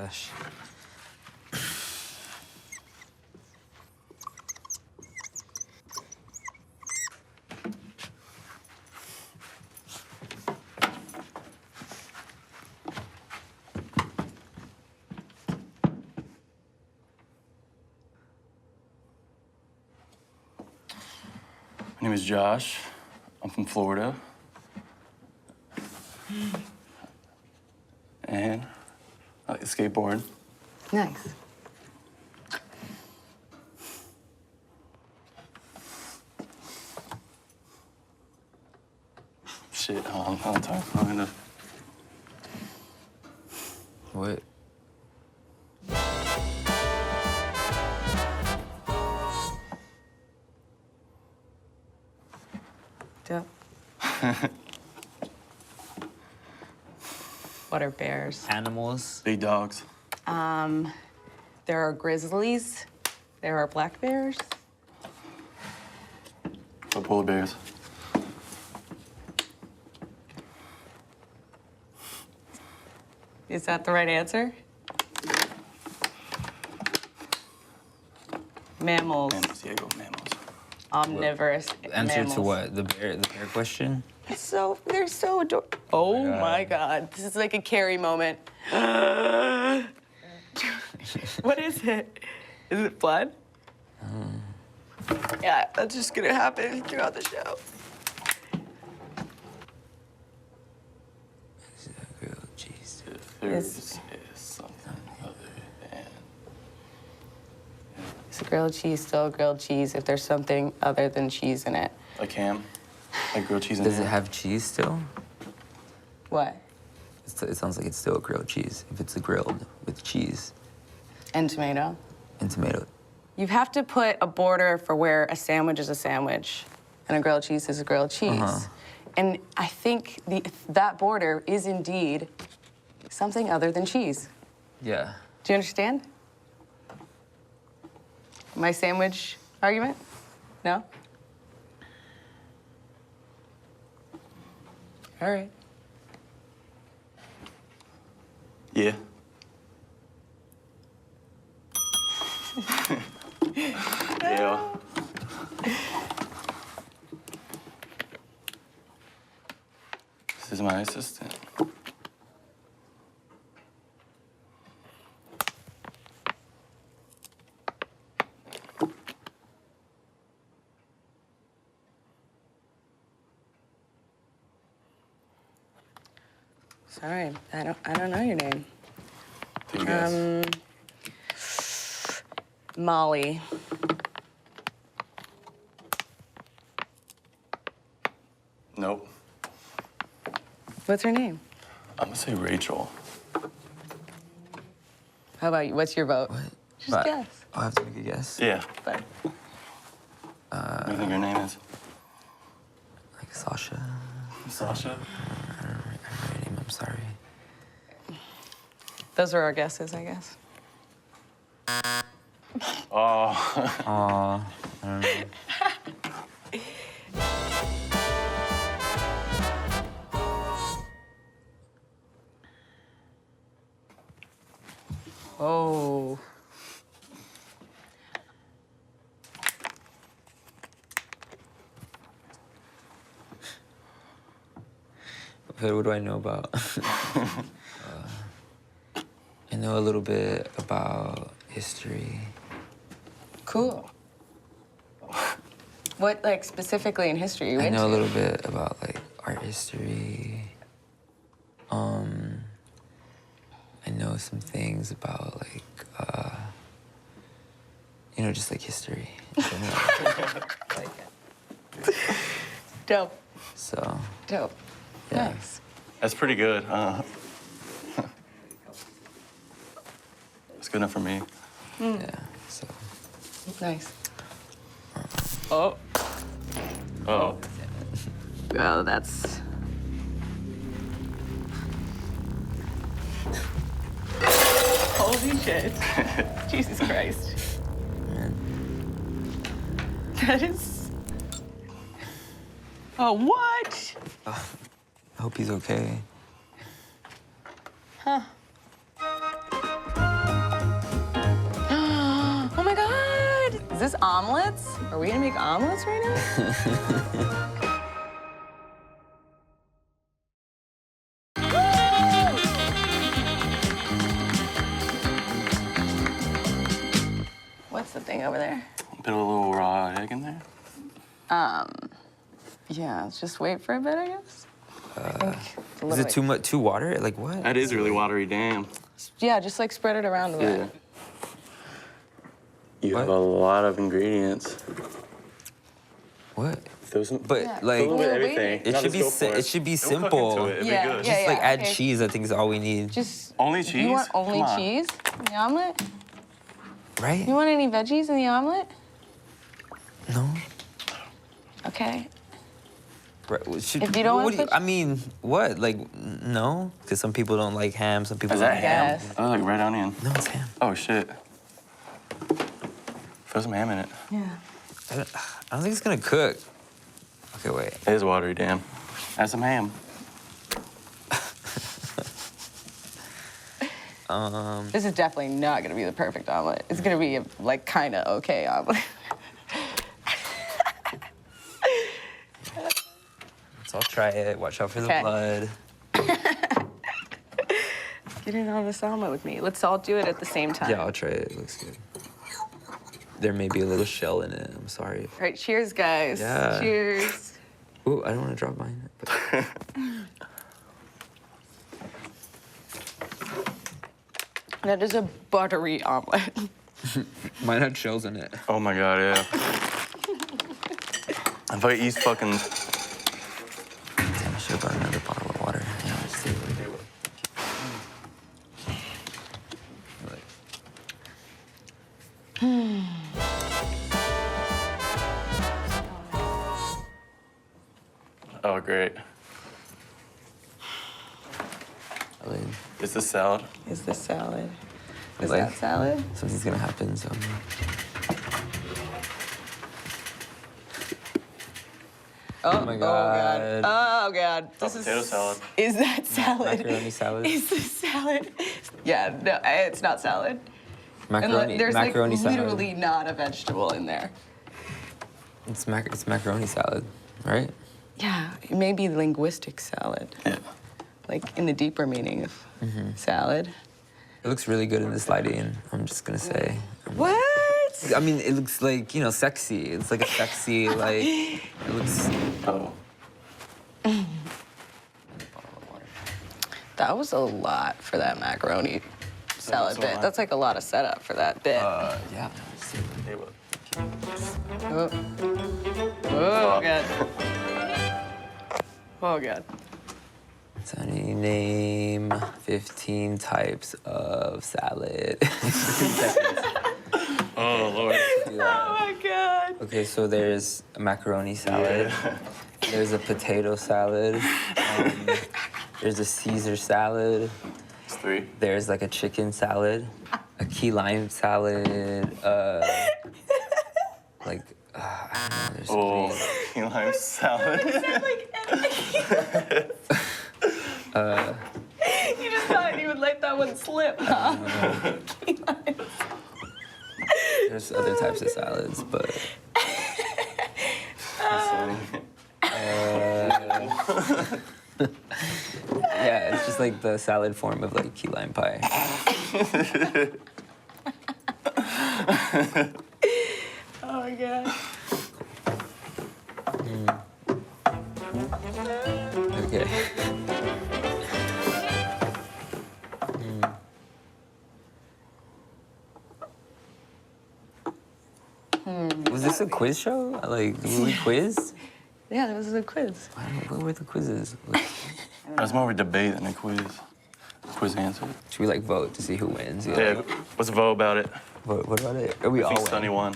Josh. My name is Josh. I'm from Florida. And I like to skateboard. Nice. Shit, I'm talking to. What? Dope. What are bears? Animals. Big dogs. There are grizzlies. There are black bears. Or polar bears. Is that the right answer? Mammals. Mammals, yeah, go mammals. Omnivorous Answer mammals. to what? The bear question? They're so adorable. Oh my God. This is like a Carrie moment. What is it? Is it blood? Yeah, that's just gonna happen throughout the show. Grilled cheese. If there is something other than. Is grilled cheese still grilled cheese if there's something other than cheese in it? Like ham? Like grilled cheese in Does ham? it have cheese still? What? It sounds like it's still grilled cheese if it's grilled with cheese And tomato? and tomato. You have to put a border for where a sandwich is a sandwich and a grilled cheese is a grilled cheese. And I think that border is indeed something other than cheese. Yeah. Do you understand? My sandwich argument? No? All right. Yeah. Yeah. This is my assistant. Sorry, I don't know your name. Take a guess. Molly. Nope. What's her name? I'm gonna say Rachel. How about you? What's your vote? What? Just But guess. I'll have to make a guess. Yeah. But What do you think her name is? Like Sasha. Sasha? I don't know her name. I'm sorry. those are our guesses, I guess. Oh. Aw, I don't know. Oh. What do I know about? I know a little bit about history. Cool. What, like, specifically in history you I into? know a little bit about, like, art history. I know some things about, like, you know, just, like, history. Like it. Dope. So, Dope. yeah. Nice. That's pretty good. It's good enough for me. Yeah, so. Nice. Oh. Oh. Oh, that's... Holy shit. Jesus Christ. Man. That is... Oh, what? I hope he's okay. Huh. Is this omelets? Are we gonna make omelets right now? What's the thing over there? Put a little raw egg in there. Yeah, let's just wait for a bit, I guess. Is it too much? Too water? Like what? That is really watery, damn. Yeah, just like spread it around a bit. You What? have a lot of ingredients. What? Throw some, But Yeah. like, a little bit of Well, everything. it No, should just be go for it should be Don't cook simple. into it. It'd Yeah, be good. yeah, Just like add okay. cheese. I think is all we need. Just Only cheese? You want only Come on. cheese in the omelet? Right? You want any veggies in the omelet? No. Okay. Right. Should, If you don't what wanna do put- I mean, what? Like, no? Because some people don't like ham. Some people Is don't that like ham? Yes. Oh, like red onion. No, it's ham. Oh, shit. Throw some ham in it. Yeah. I don't think it's gonna cook. Okay, wait. It is watery, damn. Add some ham. This is definitely not gonna be the perfect omelet. It's gonna be a, like kind of okay omelet. So I'll try it. Watch out for the Okay. blood. Get in on this omelet with me. Let's all do it at the same time. Yeah, I'll try it. It looks good. There may be a little shell in it. I'm sorry. All right, cheers, guys. Yeah. Cheers. Ooh, I don't want to drop mine. But... That is a buttery omelet. Mine had shells in it. Oh my god, yeah. If I eat fucking... Damn, I should have brought another bottle of water. Yeah, let's see. Oh, great. Like, Is this salad? Is this salad? Is Like- that salad? something's gonna happen, so. Oh, my Oh god. God. Oh god. This Potato salad. Is that salad? Macaroni salad? Is this salad? Yeah, no, it's not salad. Macaroni, There's macaroni like salad. literally not a vegetable in there. It's macaroni salad, right? Yeah, it may be linguistic salad, Yeah. like in the deeper meaning of salad. It looks really good in this lighting. I'm just gonna say. What? I mean, it looks like, you know, sexy. It's like a sexy, like, it looks. Oh. That was a lot for that macaroni salad so bit. much. That's like a lot of setup for that bit. Yeah. let's see. Hey, what? Oh. Oh god. Oh god. Sunny, name 15 types of salad. Oh, Lord. Oh my god. Okay, so there's a macaroni salad. There's a potato salad. There's a Caesar salad. It's 3. There's like a chicken salad, a key lime salad. Like, I don't know. There's so Oh, many. key lime salad. You just thought you would let that one slip, huh? There's other types of salads, but yeah, it's just like the salad form of like key lime pie. Oh my god. Okay. Was this a quiz show? Like, were we quiz? Yeah, that was a quiz. I don't know, what were the quizzes? That's more of a debate than a quiz. Quiz answer. Should we like vote to see who wins? Yeah, let's vote about it. What about it? Are we I all think Sunny won.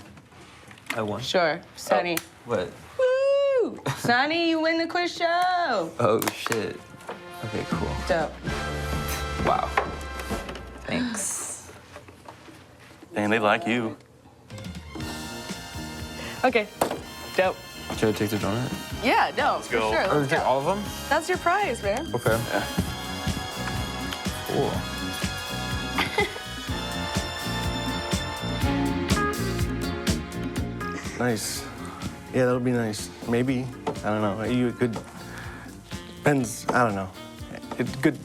I won. Sure, Sunny. What? Woo! Sunny, you win the quiz show. Oh shit. Okay, cool. Dope. Wow. Thanks. Dang, they like you. Okay. Dope. Should I take the donut? Yeah, no, for go. sure. Or Let's take go. all of them? That's your prize, man. Okay. Yeah. Cool. Nice. Yeah, that'll be nice. Maybe. I don't know. You could. Depends. I don't know. It could